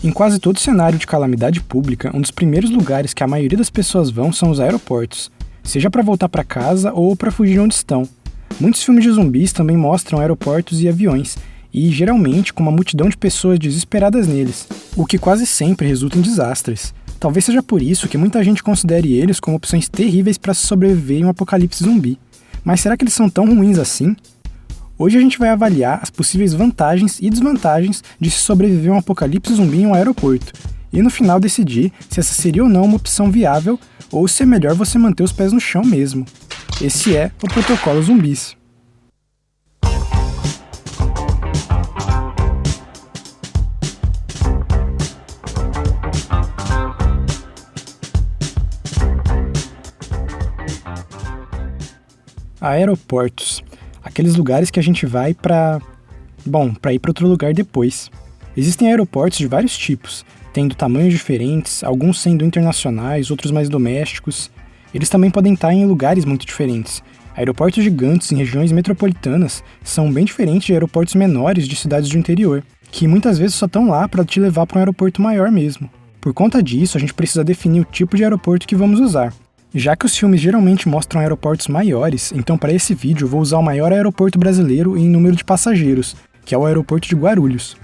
Em quase todo cenário de calamidade pública, um dos primeiros lugares que a maioria das pessoas vão são os aeroportos, seja para voltar para casa ou para fugir de onde estão. Muitos filmes de zumbis também mostram aeroportos e aviões, e geralmente com uma multidão de pessoas desesperadas neles, o que quase sempre resulta em desastres. Talvez seja por isso que muita gente considere eles como opções terríveis para sobreviver em um apocalipse zumbi. Mas será que eles são tão ruins assim? Hoje a gente vai avaliar as possíveis vantagens e desvantagens de se sobreviver a um apocalipse zumbi em um aeroporto, e no final decidir se essa seria ou não uma opção viável, ou se é melhor você manter os pés no chão mesmo. Esse é o Protocolo Zumbis. Aeroportos. Aqueles lugares que a gente vai para ir para outro lugar depois. Existem aeroportos de vários tipos, tendo tamanhos diferentes, alguns sendo internacionais, outros mais domésticos. Eles também podem estar em lugares muito diferentes. Aeroportos gigantes em regiões metropolitanas são bem diferentes de aeroportos menores de cidades do interior, que muitas vezes só estão lá para te levar para um aeroporto maior mesmo. Por conta disso, a gente precisa definir o tipo de aeroporto que vamos usar. Já que os filmes geralmente mostram aeroportos maiores, então para esse vídeo eu vou usar o maior aeroporto brasileiro em número de passageiros, que é o aeroporto de Guarulhos.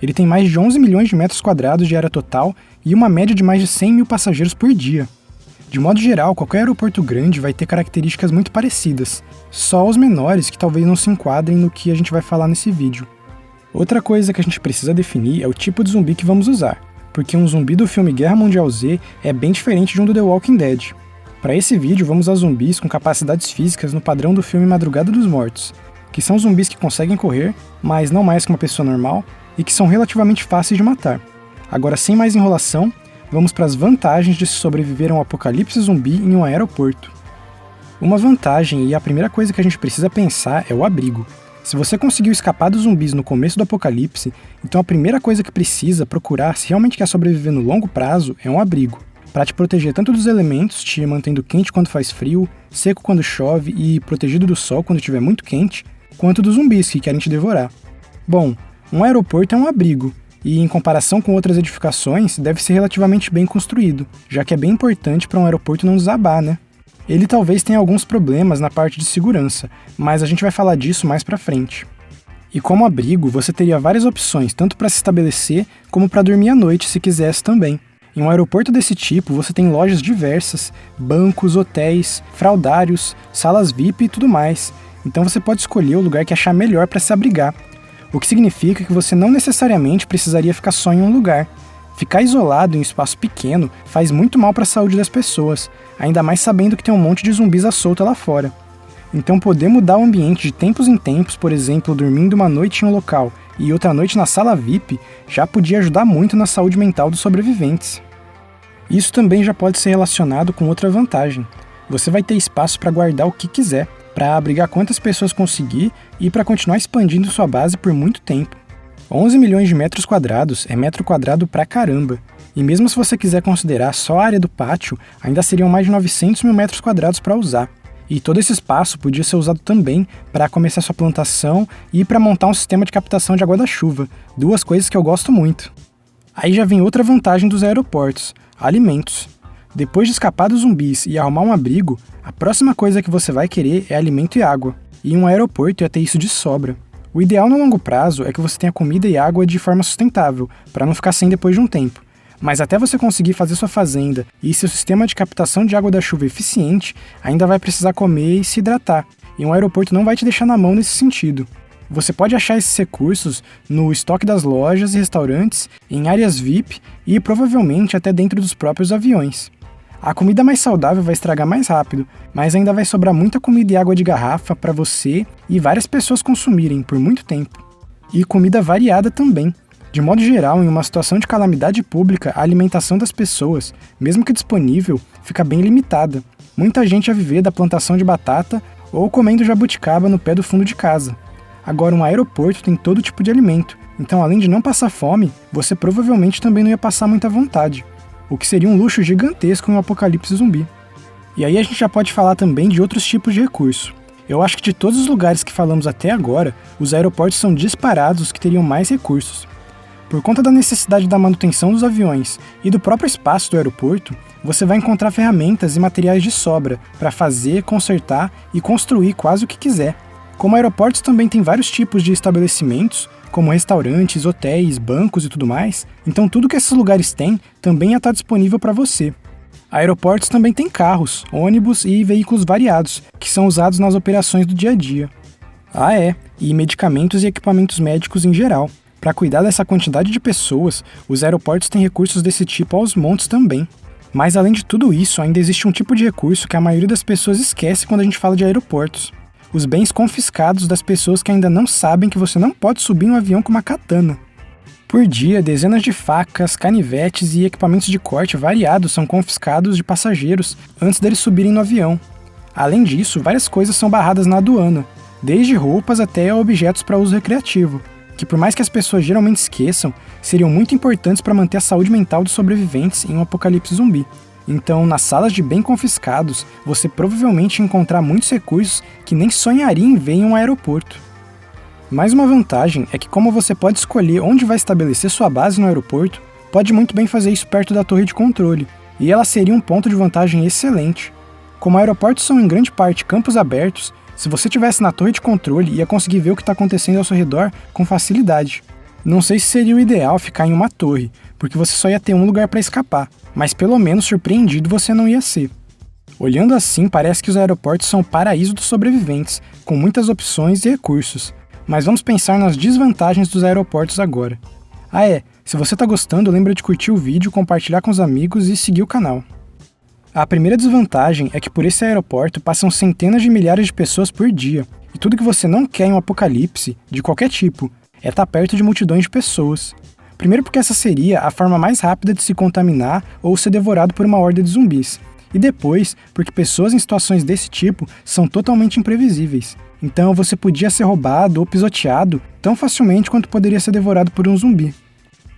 Ele tem mais de 11 milhões de metros quadrados de área total e uma média de mais de 100 mil passageiros por dia. De modo geral, qualquer aeroporto grande vai ter características muito parecidas, só os menores que talvez não se enquadrem no que a gente vai falar nesse vídeo. Outra coisa que a gente precisa definir é o tipo de zumbi que vamos usar, porque um zumbi do filme Guerra Mundial Z é bem diferente de um do The Walking Dead. Para esse vídeo, vamos usar zumbis com capacidades físicas no padrão do filme Madrugada dos Mortos, que são zumbis que conseguem correr, mas não mais que uma pessoa normal, e que são relativamente fáceis de matar. Agora, sem mais enrolação, vamos para as vantagens de se sobreviver a um apocalipse zumbi em um aeroporto. Uma vantagem, e a primeira coisa que a gente precisa pensar, é o abrigo. Se você conseguiu escapar dos zumbis no começo do apocalipse, então a primeira coisa que precisa procurar se realmente quer sobreviver no longo prazo é um abrigo, para te proteger tanto dos elementos, te mantendo quente quando faz frio, seco quando chove e protegido do sol quando estiver muito quente, quanto dos zumbis que querem te devorar. Bom, um aeroporto é um abrigo, e em comparação com outras edificações, deve ser relativamente bem construído, já que é bem importante para um aeroporto não desabar, né? Ele talvez tenha alguns problemas na parte de segurança, mas a gente vai falar disso mais pra frente. E como abrigo, você teria várias opções, tanto para se estabelecer, como para dormir à noite se quisesse também. Em um aeroporto desse tipo, você tem lojas diversas, bancos, hotéis, fraudários, salas VIP e tudo mais. Então você pode escolher o lugar que achar melhor para se abrigar. O que significa que você não necessariamente precisaria ficar só em um lugar. Ficar isolado em um espaço pequeno faz muito mal para a saúde das pessoas, ainda mais sabendo que tem um monte de zumbis à solta lá fora. Então poder mudar o ambiente de tempos em tempos, por exemplo, dormindo uma noite em um local e outra noite na sala VIP, já podia ajudar muito na saúde mental dos sobreviventes. Isso também já pode ser relacionado com outra vantagem. Você vai ter espaço para guardar o que quiser, para abrigar quantas pessoas conseguir e para continuar expandindo sua base por muito tempo. 11 milhões de metros quadrados é metro quadrado pra caramba. E mesmo se você quiser considerar só a área do pátio, ainda seriam mais de 900 mil metros quadrados para usar. E todo esse espaço podia ser usado também para começar sua plantação e para montar um sistema de captação de água da chuva, duas coisas que eu gosto muito. Aí já vem outra vantagem dos aeroportos: alimentos. Depois de escapar dos zumbis e arrumar um abrigo, a próxima coisa que você vai querer é alimento e água. E em um aeroporto ia ter isso de sobra. O ideal no longo prazo é que você tenha comida e água de forma sustentável, para não ficar sem depois de um tempo. Mas até você conseguir fazer sua fazenda e seu sistema de captação de água da chuva eficiente, ainda vai precisar comer e se hidratar. E um aeroporto não vai te deixar na mão nesse sentido. Você pode achar esses recursos no estoque das lojas e restaurantes, em áreas VIP e provavelmente até dentro dos próprios aviões. A comida mais saudável vai estragar mais rápido, mas ainda vai sobrar muita comida e água de garrafa para você e várias pessoas consumirem por muito tempo. E comida variada também. De modo geral, em uma situação de calamidade pública, a alimentação das pessoas, mesmo que disponível, fica bem limitada. Muita gente vai viver da plantação de batata ou comendo jabuticaba no pé do fundo de casa. Agora, um aeroporto tem todo tipo de alimento, então além de não passar fome, você provavelmente também não ia passar muita vontade, o que seria um luxo gigantesco em um apocalipse zumbi. E aí a gente já pode falar também de outros tipos de recurso. Eu acho que de todos os lugares que falamos até agora, os aeroportos são disparados os que teriam mais recursos. Por conta da necessidade da manutenção dos aviões e do próprio espaço do aeroporto, você vai encontrar ferramentas e materiais de sobra para fazer, consertar e construir quase o que quiser. Como aeroportos também tem vários tipos de estabelecimentos, como restaurantes, hotéis, bancos e tudo mais, então tudo que esses lugares têm também está disponível para você. Aeroportos também têm carros, ônibus e veículos variados, que são usados nas operações do dia a dia. E medicamentos e equipamentos médicos em geral. Para cuidar dessa quantidade de pessoas, os aeroportos têm recursos desse tipo aos montes também. Mas além de tudo isso, ainda existe um tipo de recurso que a maioria das pessoas esquece quando a gente fala de aeroportos. Os bens confiscados das pessoas que ainda não sabem que você não pode subir em um avião com uma katana. Por dia, dezenas de facas, canivetes e equipamentos de corte variados são confiscados de passageiros antes deles subirem no avião. Além disso, várias coisas são barradas na aduana, desde roupas até objetos para uso recreativo, que por mais que as pessoas geralmente esqueçam, seriam muito importantes para manter a saúde mental dos sobreviventes em um apocalipse zumbi. Então, nas salas de bem confiscados, você provavelmente encontrar muitos recursos que nem sonharia em ver em um aeroporto. Mais uma vantagem é que, como você pode escolher onde vai estabelecer sua base no aeroporto, pode muito bem fazer isso perto da torre de controle, e ela seria um ponto de vantagem excelente. Como aeroportos são em grande parte campos abertos, se você estivesse na torre de controle, ia conseguir ver o que está acontecendo ao seu redor com facilidade. Não sei se seria o ideal ficar em uma torre, porque você só ia ter um lugar para escapar, mas pelo menos surpreendido você não ia ser. Olhando assim, parece que os aeroportos são o paraíso dos sobreviventes, com muitas opções e recursos. Mas vamos pensar nas desvantagens dos aeroportos agora. Se você está gostando, lembra de curtir o vídeo, compartilhar com os amigos e seguir o canal. A primeira desvantagem é que por esse aeroporto passam centenas de milhares de pessoas por dia, e tudo que você não quer em um apocalipse, de qualquer tipo, é estar perto de multidões de pessoas. Primeiro porque essa seria a forma mais rápida de se contaminar ou ser devorado por uma horda de zumbis. E depois, porque pessoas em situações desse tipo são totalmente imprevisíveis. Então você podia ser roubado ou pisoteado tão facilmente quanto poderia ser devorado por um zumbi.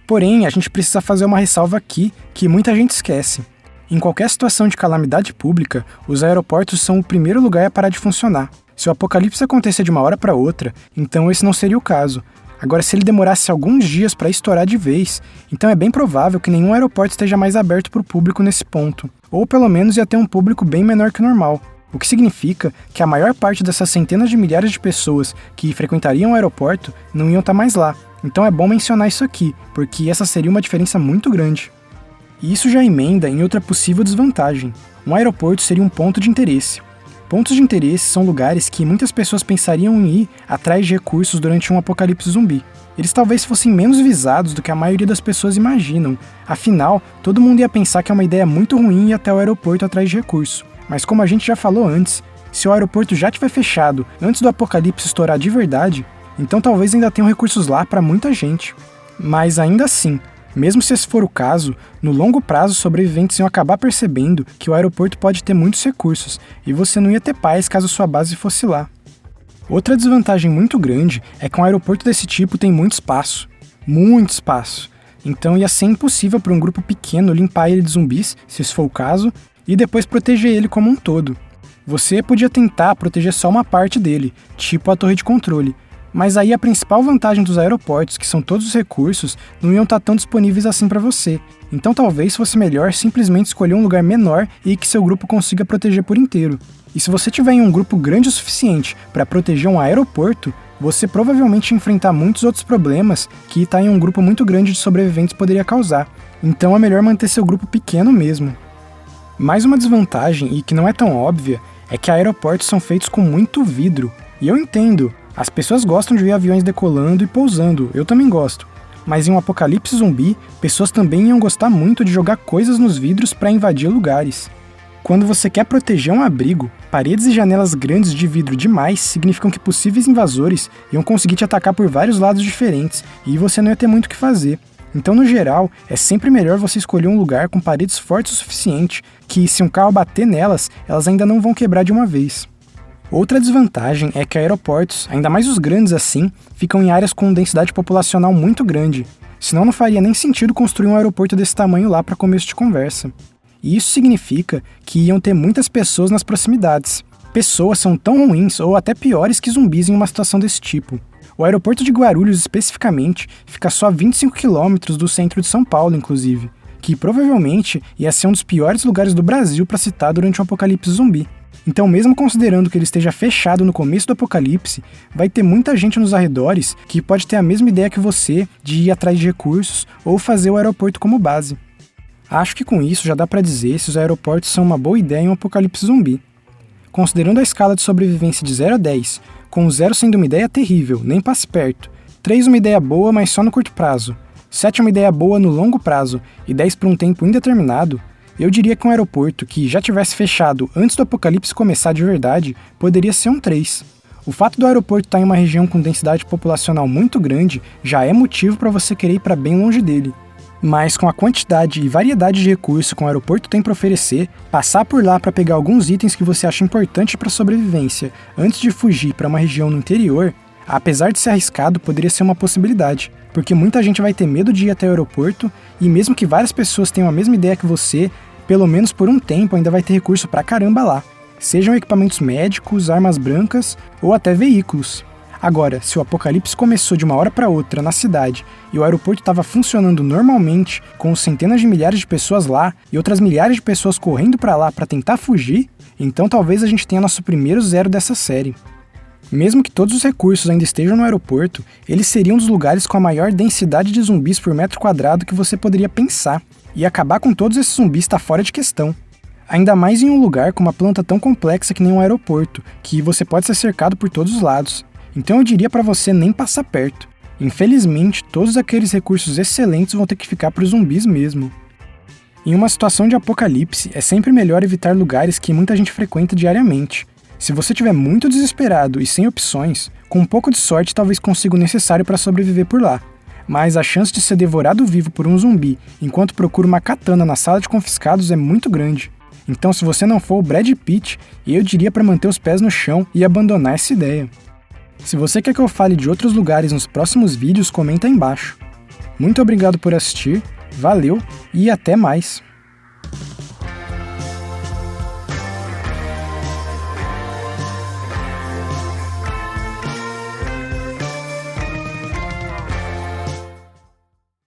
Porém, a gente precisa fazer uma ressalva aqui que muita gente esquece. Em qualquer situação de calamidade pública, os aeroportos são o primeiro lugar a parar de funcionar. Se o apocalipse acontecer de uma hora para outra, então esse não seria o caso. Agora, se ele demorasse alguns dias para estourar de vez, então é bem provável que nenhum aeroporto esteja mais aberto para o público nesse ponto. Ou pelo menos ia ter um público bem menor que o normal. O que significa que a maior parte dessas centenas de milhares de pessoas que frequentariam o aeroporto não iam estar mais lá. Então é bom mencionar isso aqui, porque essa seria uma diferença muito grande. E isso já emenda em outra possível desvantagem. Um aeroporto seria um ponto de interesse. Pontos de interesse são lugares que muitas pessoas pensariam em ir atrás de recursos durante um apocalipse zumbi. Eles talvez fossem menos visados do que a maioria das pessoas imaginam. Afinal, todo mundo ia pensar que é uma ideia muito ruim ir até o aeroporto atrás de recurso. Mas como a gente já falou antes, se o aeroporto já estiver fechado antes do apocalipse estourar de verdade, então talvez ainda tenham recursos lá para muita gente. Mas ainda assim, mesmo se esse for o caso, no longo prazo os sobreviventes iam acabar percebendo que o aeroporto pode ter muitos recursos e você não ia ter paz caso sua base fosse lá. Outra desvantagem muito grande é que um aeroporto desse tipo tem muito espaço. Muito espaço. Então ia ser impossível para um grupo pequeno limpar ele de zumbis, se esse for o caso, e depois proteger ele como um todo. Você podia tentar proteger só uma parte dele, tipo a torre de controle, mas aí a principal vantagem dos aeroportos, que são todos os recursos, não iam estar tão disponíveis assim para você. Então talvez fosse melhor simplesmente escolher um lugar menor e que seu grupo consiga proteger por inteiro. E se você tiver em um grupo grande o suficiente para proteger um aeroporto, você provavelmente ia enfrentar muitos outros problemas que estar em um grupo muito grande de sobreviventes poderia causar. Então é melhor manter seu grupo pequeno mesmo. Mais uma desvantagem, e que não é tão óbvia, é que aeroportos são feitos com muito vidro. E eu entendo, as pessoas gostam de ver aviões decolando e pousando, eu também gosto. Mas em um apocalipse zumbi, pessoas também iam gostar muito de jogar coisas nos vidros para invadir lugares. Quando você quer proteger um abrigo, paredes e janelas grandes de vidro demais significam que possíveis invasores iam conseguir te atacar por vários lados diferentes e você não ia ter muito o que fazer. Então, no geral, é sempre melhor você escolher um lugar com paredes fortes o suficiente que, se um carro bater nelas, elas ainda não vão quebrar de uma vez. Outra desvantagem é que aeroportos, ainda mais os grandes assim, ficam em áreas com densidade populacional muito grande. Senão não faria nem sentido construir um aeroporto desse tamanho lá para começo de conversa. E isso significa que iam ter muitas pessoas nas proximidades. Pessoas são tão ruins ou até piores que zumbis em uma situação desse tipo. O aeroporto de Guarulhos, especificamente, fica só a 25 quilômetros do centro de São Paulo, inclusive, que provavelmente ia ser um dos piores lugares do Brasil para citar durante um apocalipse zumbi. Então, mesmo considerando que ele esteja fechado no começo do apocalipse, vai ter muita gente nos arredores que pode ter a mesma ideia que você de ir atrás de recursos ou fazer o aeroporto como base. Acho que com isso já dá para dizer se os aeroportos são uma boa ideia em um apocalipse zumbi. Considerando a escala de sobrevivência de 0 a 10, com 0 sendo uma ideia terrível, nem passe perto, 3 uma ideia boa, mas só no curto prazo, 7 uma ideia boa no longo prazo e 10 por um tempo indeterminado, eu diria que um aeroporto que já tivesse fechado antes do apocalipse começar de verdade poderia ser um 3. O fato do aeroporto estar em uma região com densidade populacional muito grande já é motivo para você querer ir para bem longe dele. Mas com a quantidade e variedade de recursos que o aeroporto tem para oferecer, passar por lá para pegar alguns itens que você acha importantes para a sobrevivência antes de fugir para uma região no interior, apesar de ser arriscado, poderia ser uma possibilidade, porque muita gente vai ter medo de ir até o aeroporto e mesmo que várias pessoas tenham a mesma ideia que você, pelo menos por um tempo ainda vai ter recurso pra caramba lá, sejam equipamentos médicos, armas brancas ou até veículos. Agora, se o apocalipse começou de uma hora para outra na cidade e o aeroporto estava funcionando normalmente, com centenas de milhares de pessoas lá e outras milhares de pessoas correndo para lá para tentar fugir, então talvez a gente tenha nosso primeiro 0 dessa série. Mesmo que todos os recursos ainda estejam no aeroporto, eles seriam um dos lugares com a maior densidade de zumbis por metro quadrado que você poderia pensar, e acabar com todos esses zumbis está fora de questão. Ainda mais em um lugar com uma planta tão complexa que nem um aeroporto, que você pode ser cercado por todos os lados. Então eu diria para você nem passar perto. Infelizmente, todos aqueles recursos excelentes vão ter que ficar para os zumbis mesmo. Em uma situação de apocalipse, é sempre melhor evitar lugares que muita gente frequenta diariamente. Se você estiver muito desesperado e sem opções, com um pouco de sorte talvez consiga o necessário para sobreviver por lá. Mas a chance de ser devorado vivo por um zumbi enquanto procura uma katana na sala de confiscados é muito grande. Então, se você não for o Brad Pitt, eu diria para manter os pés no chão e abandonar essa ideia. Se você quer que eu fale de outros lugares nos próximos vídeos, comenta aí embaixo. Muito obrigado por assistir, valeu e até mais!